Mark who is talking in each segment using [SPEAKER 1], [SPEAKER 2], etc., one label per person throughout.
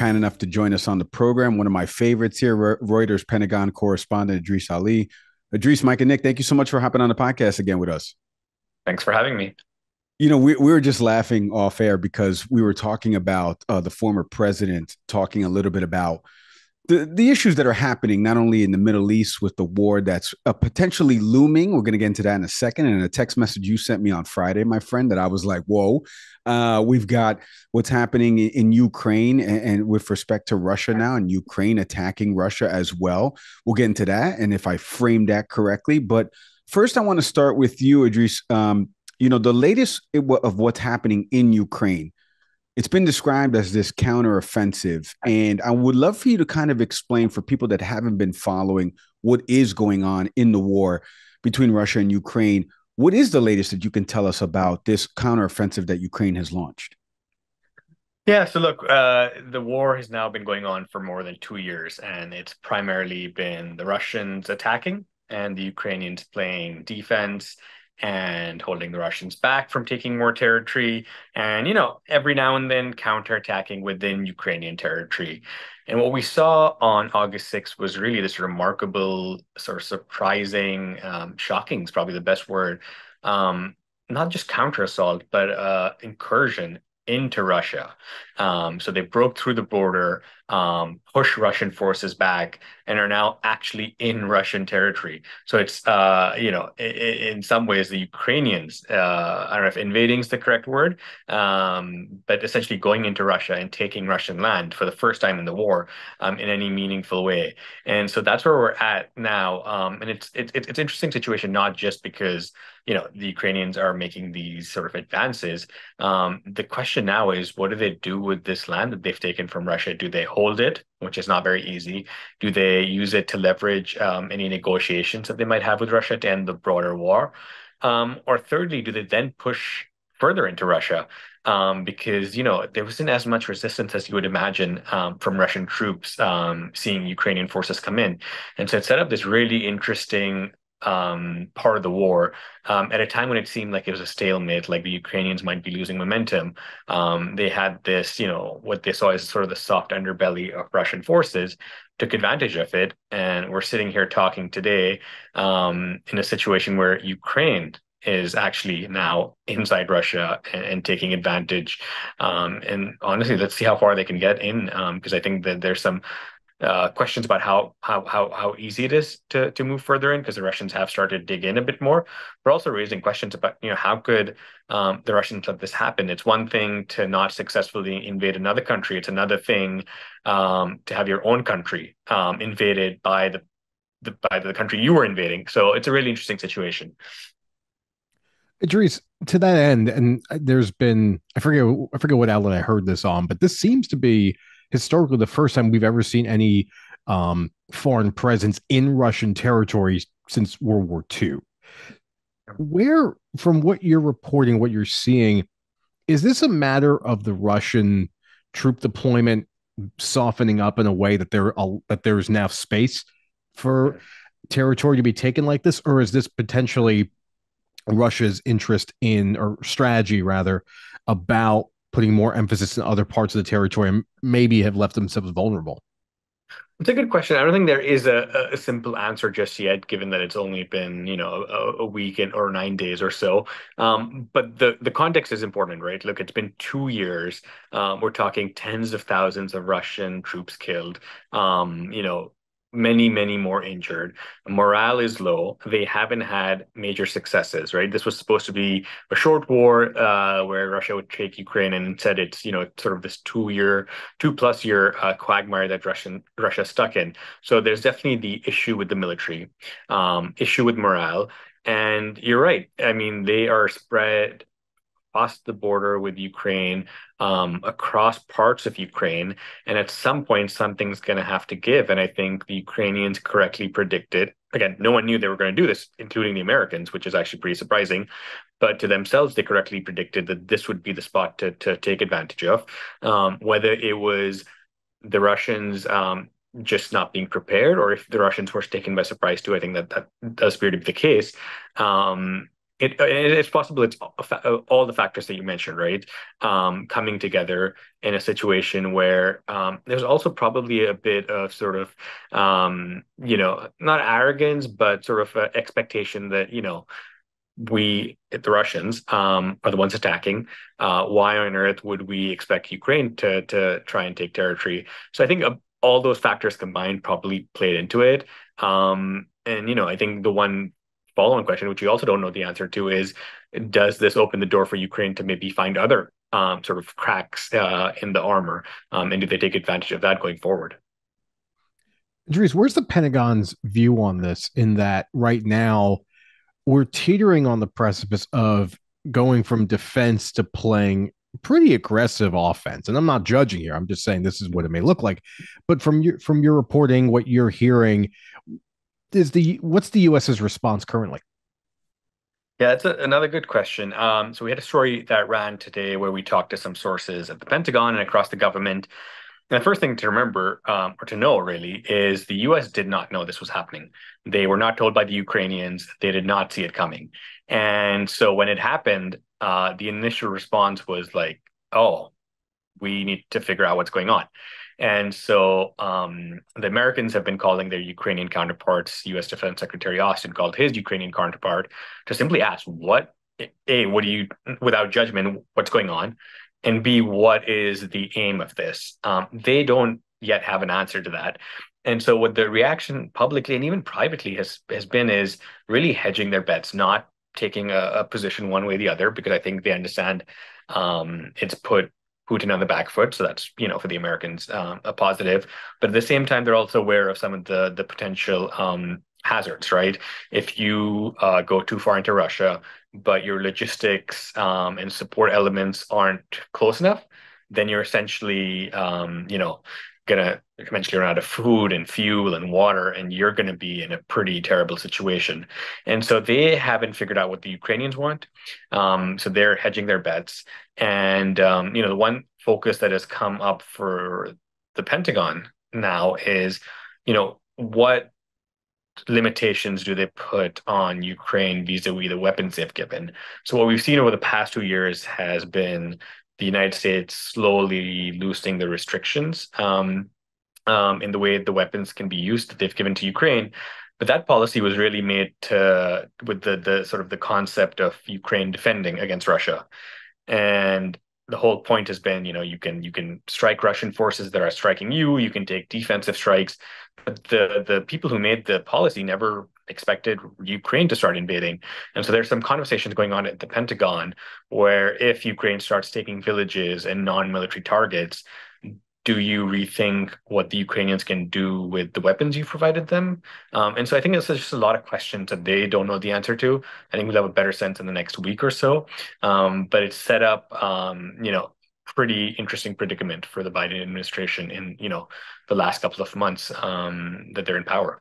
[SPEAKER 1] kind enough to join us on the program. One of my favorites here, Reuters Pentagon correspondent Idrees Ali. Idrees, Mike and Nick, thank you so much for hopping on the podcast again with us.
[SPEAKER 2] Thanks for having me.
[SPEAKER 1] We were just laughing off air because we were talking about the former president talking a little bit about the issues that are happening not only in the Middle East with the war that's potentially looming. We're going to get into that in a second. And a text message you sent me on Friday, my friend, that I was like, whoa, we've got what's happening in Ukraine and with respect to Russia now, and Ukraine attacking Russia as well. We'll get into that. And if I framed that correctly. But first, I want to start with you, Idrees. The latest of what's happening in Ukraine, it's been described as this counteroffensive. And I would love for you to kind of explain for people that haven't been following what is going on in the war between Russia and Ukraine. What is the latest that you can tell us about this counteroffensive that Ukraine has launched?
[SPEAKER 2] Yeah, so look, the war has now been going on for more than 2 years, and it's primarily been the Russians attacking and the Ukrainians playing defense and holding the Russians back from taking more territory, and every now and then counterattacking within Ukrainian territory. And what we saw on August 6th was really this remarkable, sort of surprising, shocking is probably the best word, not just counter assault, but incursion into Russia. So they broke through the border, pushed Russian forces back, and are now actually in Russian territory. So it's, in some ways, the Ukrainians, I don't know if invading is the correct word, but essentially going into Russia and taking Russian land for the first time in the war, in any meaningful way. And so that's where we're at now. And it's interesting situation, not just because the Ukrainians are making these sort of advances. The question now is, what do they do with this land that they've taken from Russia? Do they hold it, which is not very easy? Do they use it to leverage any negotiations that they might have with Russia to end the broader war? Or thirdly, do they then push further into Russia? Because there wasn't as much resistance as you would imagine from Russian troops seeing Ukrainian forces come in, and so it set up this really interesting part of the war at a time when it seemed like it was a stalemate, like the Ukrainians might be losing momentum. They had this, what they saw as sort of the soft underbelly of Russian forces, took advantage of it, and we're sitting here talking today in a situation where Ukraine is actually now inside Russia and taking advantage. And honestly, let's see how far they can get in, because I think that there's some questions about how easy it is to move further in, because the Russians have started to dig in a bit more. We're also raising questions about how could the Russians let this happen. It's one thing to not successfully invade another country. It's another thing to have your own country invaded by the country you were invading. So it's a really interesting situation.
[SPEAKER 1] Idrees, to that end, and there's been I forget what outlet I heard this on, but this seems to be historically the first time we've ever seen any foreign presence in Russian territory since World War II. Where, from what you're reporting, what you're seeing, is this a matter of the Russian troop deployment softening up in a way that there is now space for territory to be taken like this, or is this potentially Russia's interest in, or strategy rather, about putting more emphasis in other parts of the territory and maybe have left themselves vulnerable?
[SPEAKER 2] It's a good question. I don't think there is a simple answer just yet, given that it's only been, a week or 9 days or so. But the context is important, right? Look, it's been 2 years. We're talking tens of thousands of Russian troops killed. Many, many more injured. Morale is low. They haven't had major successes, right? This was supposed to be a short war where Russia would take Ukraine, and instead it's, sort of this 2+ year quagmire that Russia stuck in. So there's definitely the issue with the military, issue with morale. And you're right. I mean, they are spread across the border with Ukraine, across parts of Ukraine. And at some point, something's going to have to give. And I think the Ukrainians correctly predicted. Again, no one knew they were going to do this, including the Americans, which is actually pretty surprising. But to themselves, they correctly predicted that this would be the spot to take advantage of. Whether it was the Russians just not being prepared, or if the Russians were taken by surprise too, I think that does appear to be the case. It's possible it's all the factors that you mentioned, right? Coming together in a situation where there's also probably a bit of sort of, not arrogance, but sort of expectation that, the Russians, are the ones attacking. Why on earth would we expect Ukraine to try and take territory? So I think all those factors combined probably played into it. And I think the one follow-on question, which we also don't know the answer to, is does this open the door for Ukraine to maybe find other sort of cracks in the armor, and do they take advantage of that going forward?
[SPEAKER 3] Idrees, where's the Pentagon's view on this? In that right now we're teetering on the precipice of going from defense to playing pretty aggressive offense. And I'm not judging here. I'm just saying this is what it may look like. But from your reporting, what you're hearing what's the US's response currently?
[SPEAKER 2] Yeah, that's another good question. So we had a story that ran today where we talked to some sources at the Pentagon and across the government. And the first thing to remember, or to know really, is the US did not know this was happening. They were not told by the Ukrainians. They did not see it coming. And so when it happened, the initial response was like, oh, we need to figure out what's going on. And so the Americans have been calling their Ukrainian counterparts. U.S. Defense Secretary Austin called his Ukrainian counterpart to simply ask, what do you, without judgment, what's going on? And B, what is the aim of this? They don't yet have an answer to that. And so what the reaction publicly and even privately has been is really hedging their bets, not taking a position one way or the other, because I think they understand it's put Putin on the back foot. So that's, for the Americans, a positive. But at the same time, they're also aware of some of the potential hazards, right? If you go too far into Russia, but your logistics and support elements aren't close enough, then you're essentially, gonna eventually run out of food and fuel and water, and you're gonna be in a pretty terrible situation. And so they haven't figured out what the Ukrainians want. So they're hedging their bets. And the one focus that has come up for the Pentagon now is, what limitations do they put on Ukraine vis-a-vis the weapons they've given? So what we've seen over the past 2 years has been the United States slowly loosening the restrictions in the way the weapons can be used that they've given to Ukraine. But that policy was really made with the sort of the concept of Ukraine defending against Russia. And the whole point has been, you can strike Russian forces that are striking you. You can take defensive strikes. But the people who made the policy never expected Ukraine to start invading. And so there's some conversations going on at the Pentagon where if Ukraine starts taking villages and non-military targets, do you rethink what the Ukrainians can do with the weapons you provided them? And so I think it's just a lot of questions that they don't know the answer to. I think we'll have a better sense in the next week or so. But it's set up, pretty interesting predicament for the Biden administration in, the last couple of months that they're in power.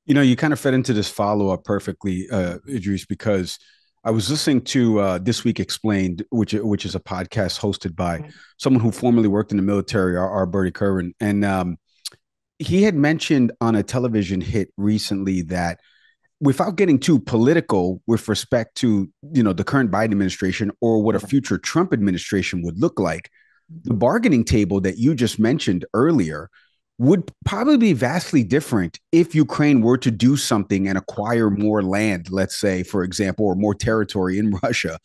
[SPEAKER 1] You kind of fed into this follow-up perfectly, Idrees, because I was listening to This Week Explained, which is a podcast hosted by someone who formerly worked in the military, our Bertie Curran. And he had mentioned on a television hit recently that without getting too political with respect to, the current Biden administration or what a future Trump administration would look like, the bargaining table that you just mentioned earlier would probably be vastly different if Ukraine were to do something and acquire more land, let's say, for example, or more territory in Russia,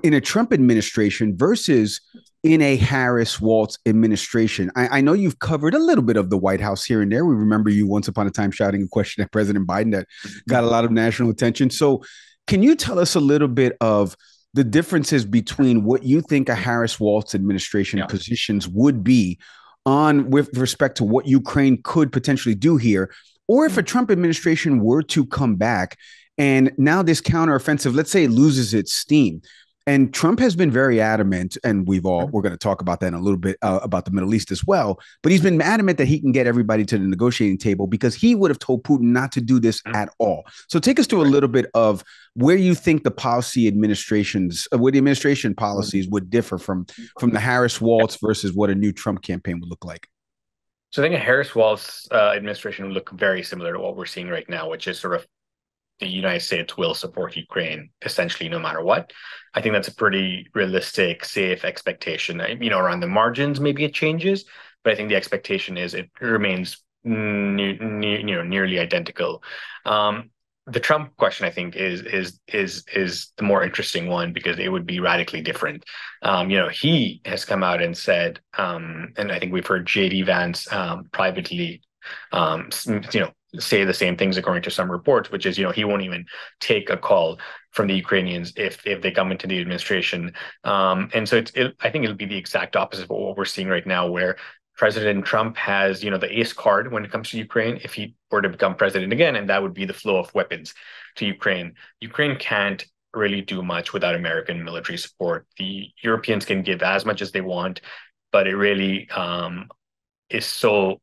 [SPEAKER 1] in a Trump administration versus in a Harris-Walz administration. I know you've covered a little bit of the White House here and there. We remember you once upon a time shouting a question at President Biden that got a lot of national attention. So can you tell us a little bit of the differences between what you think a Harris-Walz administration positions would be on with respect to what Ukraine could potentially do here, or if a Trump administration were to come back and now this counteroffensive, let's say it loses its steam. And Trump has been very adamant, and we're going to talk about that in a little bit about the Middle East as well. But he's been adamant that he can get everybody to the negotiating table because he would have told Putin not to do this at all. So take us through a little bit of where you think the where the administration policies would differ from the Harris-Walz versus what a new Trump campaign would look like.
[SPEAKER 2] So I think a Harris-Walz administration would look very similar to what we're seeing right now, which is sort of the United States will support Ukraine essentially no matter what. I think that's a pretty realistic, safe expectation. Around the margins, maybe it changes, but I think the expectation is it remains nearly identical. The Trump question, I think, is the more interesting one because it would be radically different. He has come out and said, and I think we've heard JD Vance privately, say the same things according to some reports, which is, he won't even take a call from the Ukrainians if they come into the administration. And so I think it'll be the exact opposite of what we're seeing right now, where President Trump has, the ace card when it comes to Ukraine if he were to become president again, and that would be the flow of weapons to Ukraine. Ukraine can't really do much without American military support. The Europeans can give as much as they want, but it really is so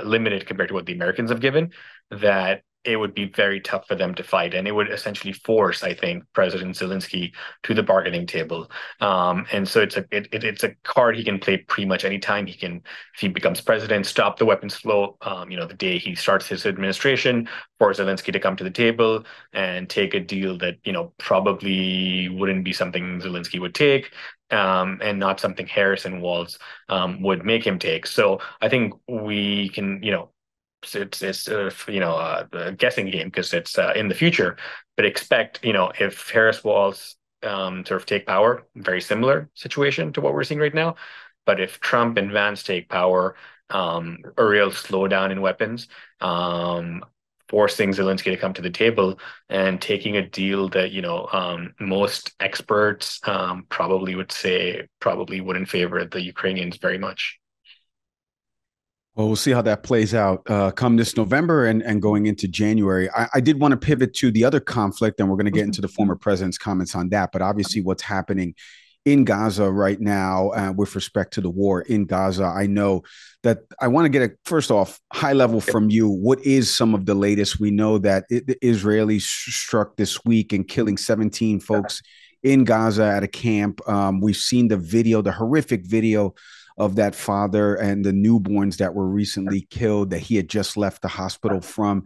[SPEAKER 2] limited compared to what the Americans have given that it would be very tough for them to fight. And it would essentially force, I think, President Zelensky to the bargaining table. And so it's a card he can play pretty much anytime. He can, if he becomes president, stop the weapons flow, the day he starts his administration, for Zelensky to come to the table and take a deal that, probably wouldn't be something Zelensky would take. And not something Harris and Walz would make him take. So I think we can, it's a guessing game because it's in the future, but expect, if Harris Walz sort of take power, very similar situation to what we're seeing right now. But if Trump and Vance take power, a real slowdown in weapons, forcing Zelensky to come to the table and taking a deal that, most experts probably wouldn't favor the Ukrainians very much.
[SPEAKER 1] Well, we'll see how that plays out come this November and going into January. I did want to pivot to the other conflict, and we're going to get into the former president's comments on that. But obviously, what's happening in Gaza right now with respect to the war in Gaza, I know that I want to get first off, high level from you. What is some of the latest? We know that the Israelis struck this week and killing 17 folks in Gaza at a camp. We've seen the video, the horrific video of that father and the newborns that were recently killed that he had just left the hospital from.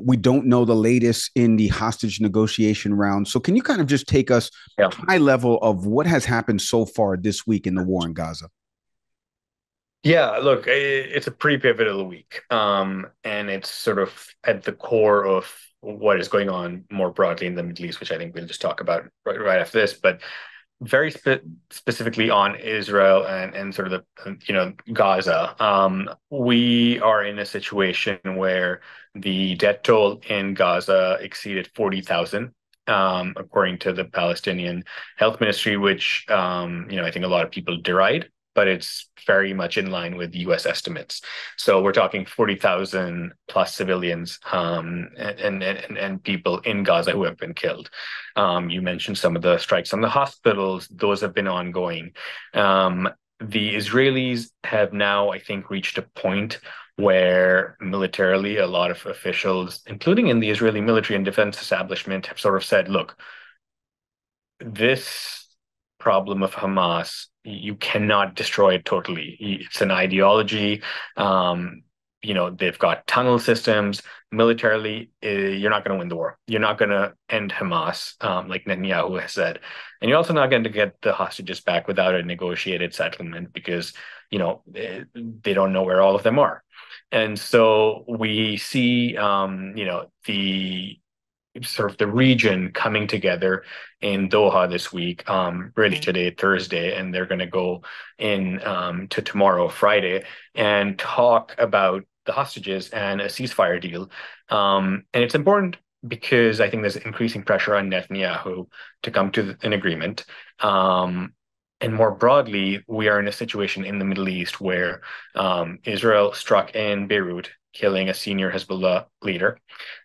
[SPEAKER 1] We don't know the latest in the hostage negotiation round. So can you kind of just take us high level of what has happened so far this week in the war in Gaza?
[SPEAKER 2] Yeah, look, it's a pretty pivotal week. And it's sort of at the core of what is going on more broadly in the Middle East, which I think we'll just talk about right after this. But very specifically on Israel and sort of the Gaza, we are in a situation where the death toll in Gaza exceeded 40,000, according to the Palestinian Health Ministry, which I think a lot of people deride, but it's very much in line with U.S. estimates. So we're talking 40,000 plus civilians and people in Gaza who have been killed. You mentioned some of the strikes on the hospitals. Those have been ongoing. The Israelis have now, I think, reached a point where militarily a lot of officials, including in the Israeli military and defense establishment, have sort of said, look, this problem of Hamas, you cannot destroy it totally. It's an ideology. They've got tunnel systems. Militarily, you're not going to win the war. You're not going to end Hamas, like Netanyahu has said. And you're also not going to get the hostages back without a negotiated settlement because, they don't know where all of them are. And so we see, the sort of the region coming together in Doha this week, really today, Thursday, and they're going to go in to tomorrow, Friday, and talk about the hostages and a ceasefire deal. And it's important because I think there's increasing pressure on Netanyahu to come to an agreement. And more broadly, we are in a situation in the Middle East where Israel struck in Beirut, killing a senior Hezbollah leader.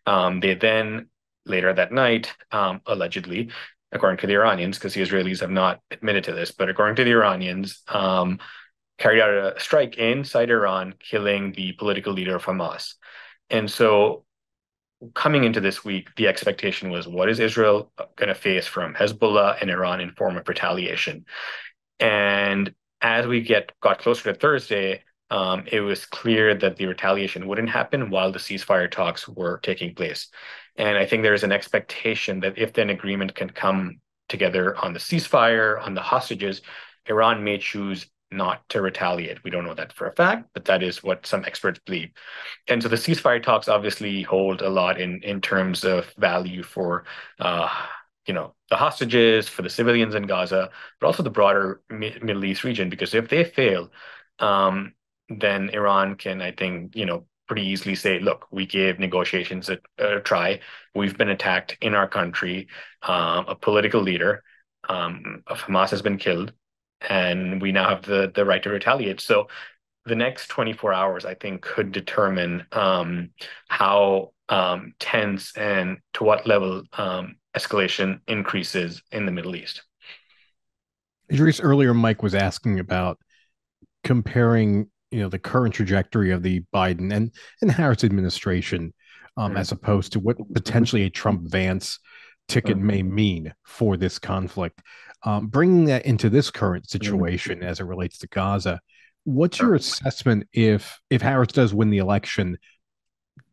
[SPEAKER 2] They then later that night, allegedly, according to the Iranians, because the Israelis have not admitted to this, but according to the Iranians, carried out a strike inside Iran, killing the political leader of Hamas. And so coming into this week, the expectation was, what is Israel going to face from Hezbollah and Iran in form of retaliation? And as we got closer to Thursday, it was clear that the retaliation wouldn't happen while the ceasefire talks were taking place. And I think there is an expectation that if an agreement can come together on the ceasefire, on the hostages, Iran may choose not to retaliate. We don't know that for a fact, but that is what some experts believe. And so the ceasefire talks obviously hold a lot in terms of value for uh, the hostages, for the civilians in Gaza, but also the broader Middle East region, because if they fail, then Iran can, I think, pretty easily say, look, we gave negotiations a try. We've been attacked in our country. A political leader of Hamas has been killed, and we now have the right to retaliate. So the next 24 hours, I think, could determine how tense and to what level escalation increases in the Middle East.
[SPEAKER 3] Idrees, earlier Mike was asking about comparing, the current trajectory of the Biden and Harris administration, as opposed to what potentially a Trump Vance ticket may mean for this conflict. Bringing that into this current situation as it relates to Gaza, what's your assessment if Harris does win the election?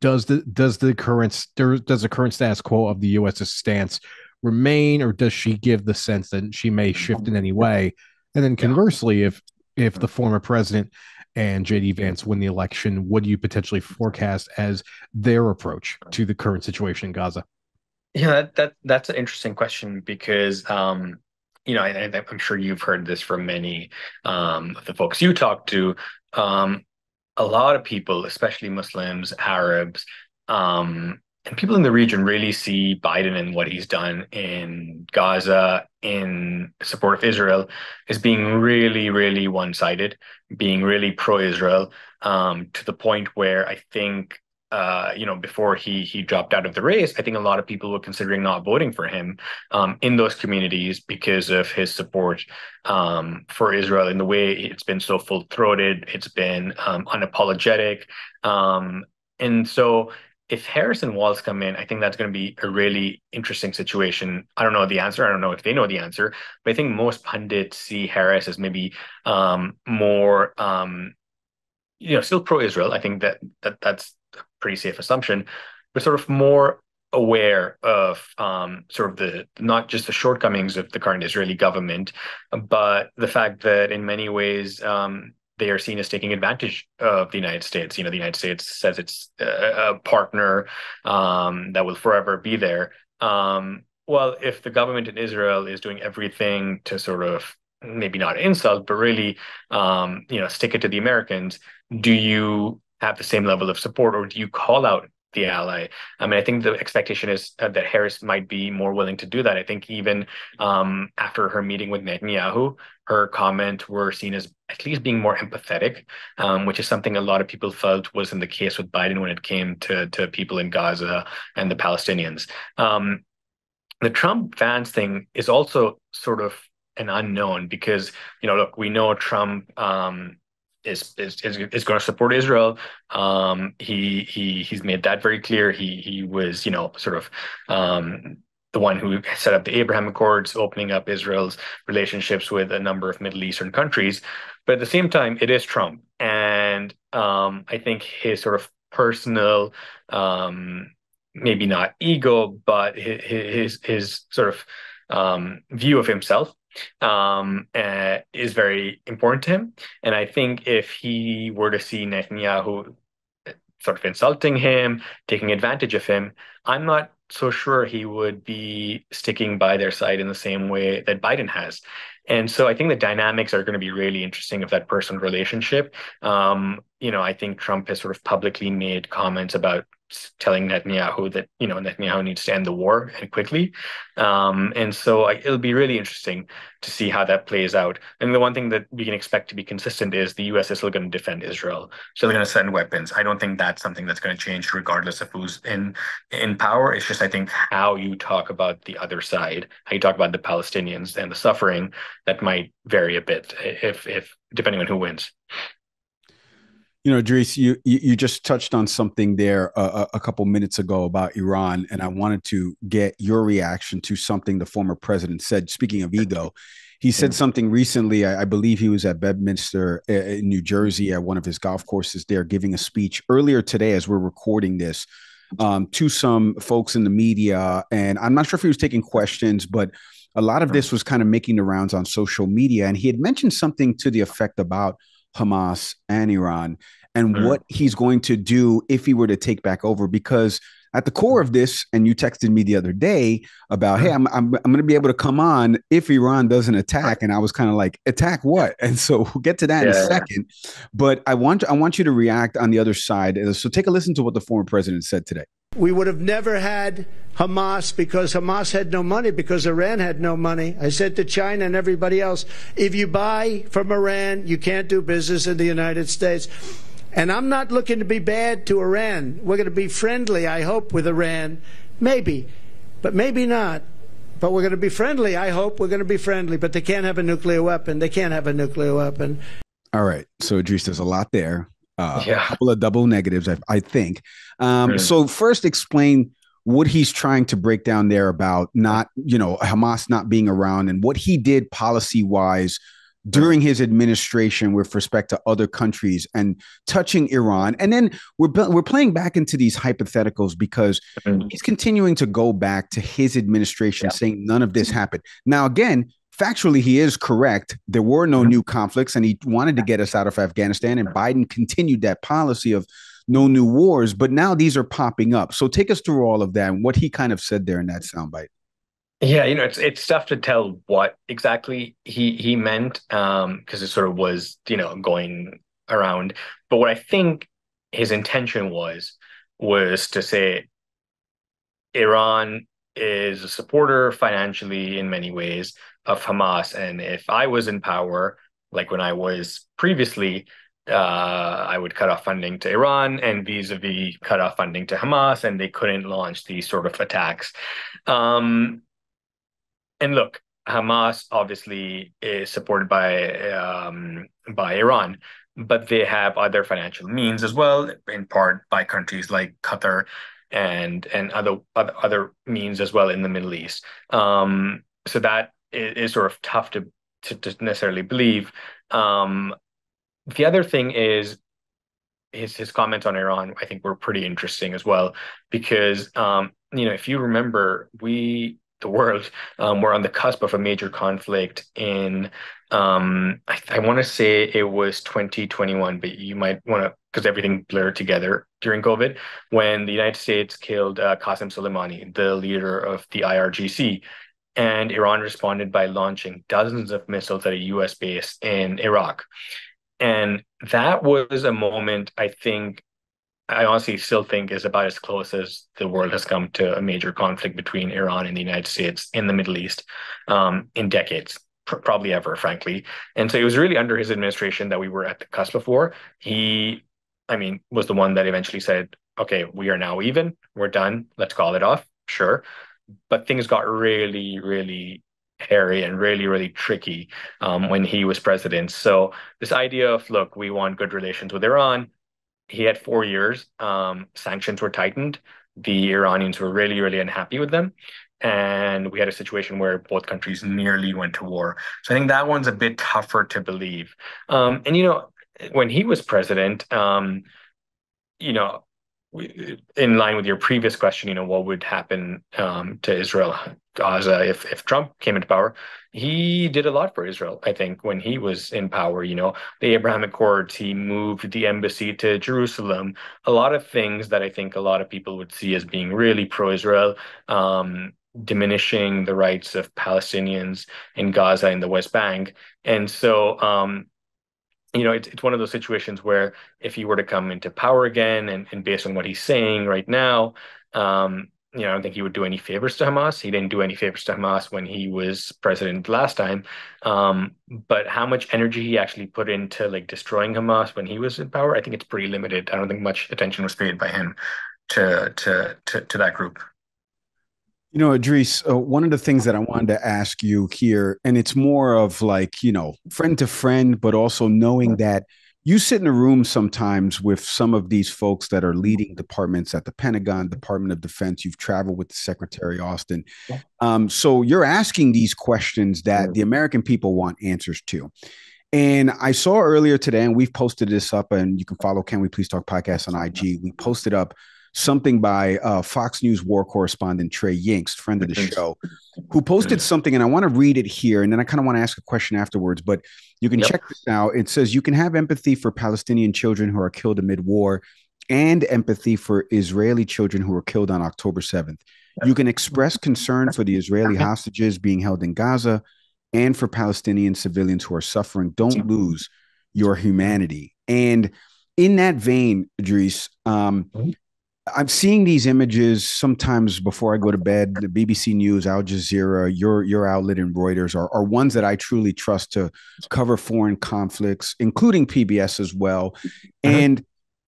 [SPEAKER 3] Does the current status quo of the U.S.'s stance remain, or does she give the sense that she may shift in any way? And then conversely, if the former president and JD Vance win the election, what do you potentially forecast as their approach to the current situation in Gaza?
[SPEAKER 2] Yeah, that's an interesting question because I'm sure you've heard this from many of the folks you talk to. A lot of people, especially Muslims, Arabs, and people in the region really see Biden and what he's done in Gaza in support of Israel as being really, really one-sided, being really pro-Israel, to the point where I think before he dropped out of the race, I think a lot of people were considering not voting for him in those communities because of his support for Israel in the way it's been so full-throated, it's been unapologetic. And so if Harris and Walz come in, I think that's going to be a really interesting situation. I don't know the answer. I don't know if they know the answer, but I think most pundits see Harris as maybe more, still pro-Israel. I think that's a pretty safe assumption, but sort of more aware of sort of the not just the shortcomings of the current Israeli government, but the fact that in many ways they are seen as taking advantage of the United States. The United States says it's a partner that will forever be there. Well, if the government in Israel is doing everything to sort of maybe not insult, but really, stick it to the Americans, do you have the same level of support, or do you call out the ally? I mean, I think the expectation is that Harris might be more willing to do that. I think even after her meeting with Netanyahu, her comments were seen as at least being more empathetic, which is something a lot of people felt wasn't the case with Biden when it came to people in Gaza and the Palestinians. The Trump Vance thing is also sort of an unknown because, look, we know Trump is going to support Israel. He's made that very clear. He was, sort of the one who set up the Abraham Accords, opening up Israel's relationships with a number of Middle Eastern countries. But at the same time, it is Trump, and I think his sort of personal, maybe not ego, but his sort of view of himself is very important to him. And I think if he were to see Netanyahu sort of insulting him, taking advantage of him, I'm not so sure he would be sticking by their side in the same way that Biden has. And so I think the dynamics are going to be really interesting of that personal relationship. I think Trump has sort of publicly made comments about telling Netanyahu that, Netanyahu needs to end the war and quickly. And so it'll be really interesting to see how that plays out. And the one thing that we can expect to be consistent is the US is still going to defend Israel. So they're going to send weapons. I don't think that's something that's going to change regardless of who's in power. It's just, I think, how you talk about the other side, how you talk about the Palestinians and the suffering, that might vary a bit if depending on who wins.
[SPEAKER 1] Idrees, you just touched on something there a couple minutes ago about Iran, and I wanted to get your reaction to something the former president said. Speaking of ego, he said something recently. I believe he was at Bedminster in New Jersey at one of his golf courses there, giving a speech earlier today as we're recording this. to some folks in the media. And I'm not sure if he was taking questions, but a lot of this was kind of making the rounds on social media. And he had mentioned something to the effect about Hamas and Iran and what he's going to do if he were to take back over. Because at the core of this, and you texted me the other day about, hey, I'm going to be able to come on if Iran doesn't attack. And I was kind of like, attack what? And so we'll get to that in a second. But I want you to react on the other side. So take a listen to what the former president said today.
[SPEAKER 4] We would have never had Hamas because Hamas had no money, because Iran had no money. I said to China and everybody else, if you buy from Iran, you can't do business in the United States. And I'm not looking to be bad to Iran. We're going to be friendly, I hope, with Iran. Maybe, but maybe not. But we're going to be friendly, I hope. We're going to be friendly. But they can't have a nuclear weapon. They can't have a nuclear weapon.
[SPEAKER 1] All right. So, Idrees, there's a lot there. A couple of double negatives, I think. So first, explain what he's trying to break down there about not, Hamas not being around and what he did policy-wise during his administration with respect to other countries and touching Iran. And then we're playing back into these hypotheticals because he's continuing to go back to his administration saying none of this happened. Now, again, factually, he is correct. There were no new conflicts, and he wanted to get us out of Afghanistan, and Biden continued that policy of no new wars. But now these are popping up. So take us through all of that and what he kind of said there in that soundbite.
[SPEAKER 2] Yeah, it's tough to tell what exactly he meant because it sort of was, going around. But what I think his intention was to say Iran is a supporter financially in many ways of Hamas. And if I was in power, like when I was previously, I would cut off funding to Iran and vis-a-vis cut off funding to Hamas, and they couldn't launch these sort of attacks. And look, Hamas obviously is supported by Iran, but they have other financial means as well, in part by countries like Qatar and other means as well in the Middle East. So that is sort of tough to necessarily believe. The other thing is his comments on Iran, I think, were pretty interesting as well, because if you remember, the world were on the cusp of a major conflict in I want to say it was 2021, but you might want to, because everything blurred together during COVID, when the United States killed Qasem Soleimani, the leader of the IRGC. And Iran responded by launching dozens of missiles at a US base in Iraq. And that was a moment I honestly still think is about as close as the world has come to a major conflict between Iran and the United States in the Middle East in decades, probably ever, frankly. And so it was really under his administration that we were at the cusp before. He, was the one that eventually said, okay, we are now even, we're done, let's call it off. Sure. But things got really, really hairy and really, really tricky when he was president. So this idea of, look, we want good relations with Iran. He had 4 years. Sanctions were tightened. The Iranians were really, really unhappy with them. And we had a situation where both countries nearly went to war. So I think that one's a bit tougher to believe. When he was president, in line with your previous question, what would happen to Israel, Gaza, if Trump came into power? He did a lot for Israel, I think, when he was in power. The Abraham Accords, he moved the embassy to Jerusalem, a lot of things that I think a lot of people would see as being really pro-Israel, diminishing the rights of Palestinians in Gaza and the West Bank. And so, it's one of those situations where if he were to come into power again and based on what he's saying right now, I don't think he would do any favors to Hamas. He didn't do any favors to Hamas when he was president last time. But how much energy he actually put into destroying Hamas when he was in power, I think it's pretty limited. I don't think much attention was paid by him to that group.
[SPEAKER 1] Idrees, one of the things that I wanted to ask you here, and it's more of friend to friend, but also knowing that you sit in a room sometimes with some of these folks that are leading departments at the Pentagon, Department of Defense. You've traveled with the Secretary Austin. So you're asking these questions that the American people want answers to. And I saw earlier today, and we've posted this up, and you can follow Can We Please Talk podcast on IG. We posted up something by Fox News war correspondent Trey Yingst, friend of the show, who posted something, and I want to read it here, and then I kind of want to ask a question afterwards, but you can check this out. It says, you can have empathy for Palestinian children who are killed amid war and empathy for Israeli children who were killed on October 7th. You can express concern for the Israeli hostages being held in Gaza and for Palestinian civilians who are suffering. Don't lose your humanity. And in that vein, Idrees, I'm seeing these images sometimes before I go to bed. The BBC News, Al Jazeera, your outlet, and Reuters are ones that I truly trust to cover foreign conflicts, including PBS as well. And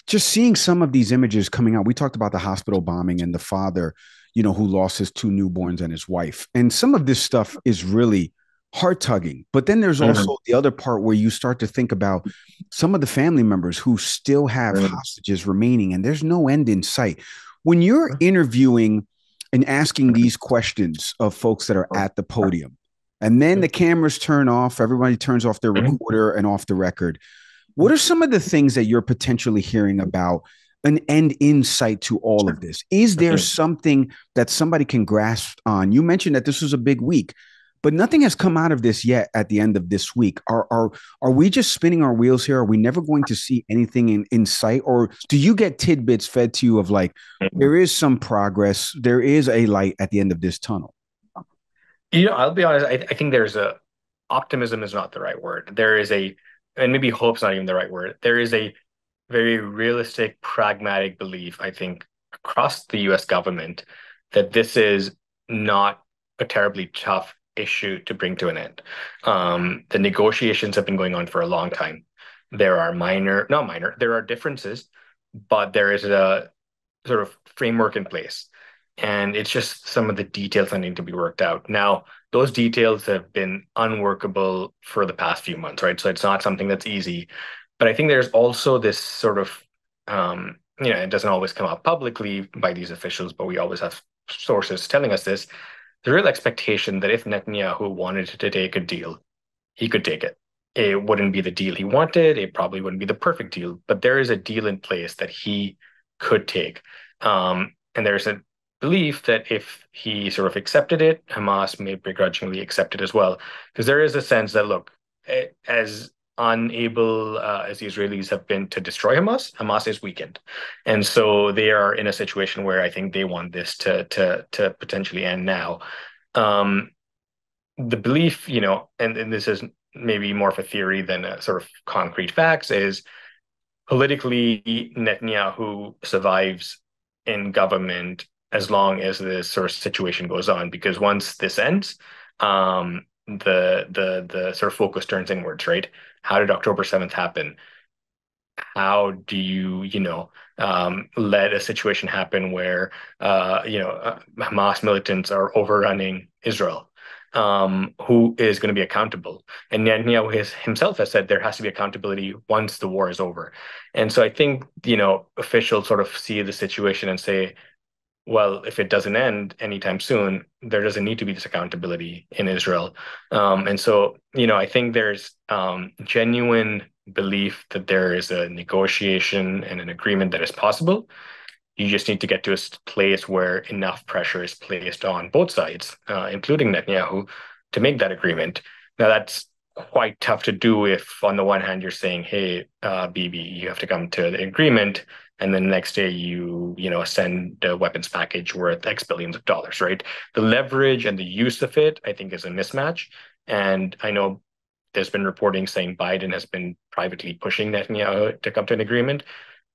[SPEAKER 1] just seeing some of these images coming out, we talked about the hospital bombing and the father, who lost his 2 newborns and his wife. And some of this stuff is really heart tugging. But then there's also the other part where you start to think about some of the family members who still have hostages remaining, and there's no end in sight. When you're interviewing and asking these questions of folks that are at the podium, and then the cameras turn off, everybody turns off their recorder and off the record, what are some of the things that you're potentially hearing about an end in sight to all of this? Is there something that somebody can grasp on? You mentioned that this was a big week, but nothing has come out of this yet at the end of this week. Are we just spinning our wheels here? Are we never going to see anything in sight? Or do you get tidbits fed to you of like, there is some progress, there is a light at the end of this tunnel?
[SPEAKER 2] I'll be honest, I think there's optimism is not the right word. There is and maybe hope's not even the right word. There is a very realistic, pragmatic belief, I think, across the US government that this is not a terribly tough issue to bring to an end. The negotiations have been going on for a long time. There are there are differences, but there is a sort of framework in place. And it's just some of the details that need to be worked out. Now, those details have been unworkable for the past few months, right? So it's not something that's easy. But I think there's also this sort of, it doesn't always come out publicly by these officials, but we always have sources telling us this. The real expectation that if Netanyahu wanted to take a deal, he could take it. It wouldn't be the deal he wanted. It probably wouldn't be the perfect deal, but there is a deal in place that he could take. And there's a belief that if he sort of accepted it, Hamas may begrudgingly accept it as well. Because there is a sense that, look, as unable as the Israelis have been to destroy Hamas is weakened. And so they are in a situation where I think they want this to potentially end now. The belief, and this is maybe more of a theory than a sort of concrete facts, is politically Netanyahu survives in government as long as this sort of situation goes on, because once this ends, the sort of focus turns inwards, right? How did October 7th happen? How do you, let a situation happen where, Hamas militants are overrunning Israel? Who is going to be accountable? And Netanyahu himself has said there has to be accountability once the war is over. And so I think, officials sort of see the situation and say, well, if it doesn't end anytime soon, there doesn't need to be this accountability in Israel. And so, I think there's genuine belief that there is a negotiation and an agreement that is possible. You just need to get to a place where enough pressure is placed on both sides, including Netanyahu, to make that agreement. Now, that's quite tough to do if, on the one hand, you're saying, hey, Bibi, you have to come to the agreement, and then the next day you send a weapons package worth X billions of dollars, right? The leverage and the use of it, I think, is a mismatch. And I know there's been reporting saying Biden has been privately pushing Netanyahu to come to an agreement.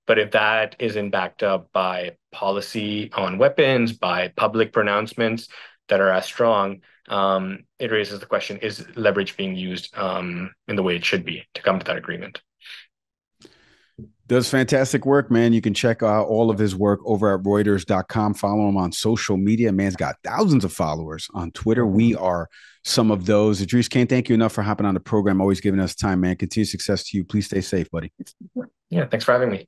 [SPEAKER 2] But if that isn't backed up by policy on weapons, by public pronouncements that are as strong, it raises the question, is leverage being used in the way it should be to come to that agreement?
[SPEAKER 1] Does fantastic work, man. You can check out all of his work over at Reuters.com. Follow him on social media. Man's got thousands of followers on Twitter. We are some of those. Idrees, can't thank you enough for hopping on the program, always giving us time, man. Continued success to you. Please stay safe, buddy.
[SPEAKER 2] Yeah, thanks for having me.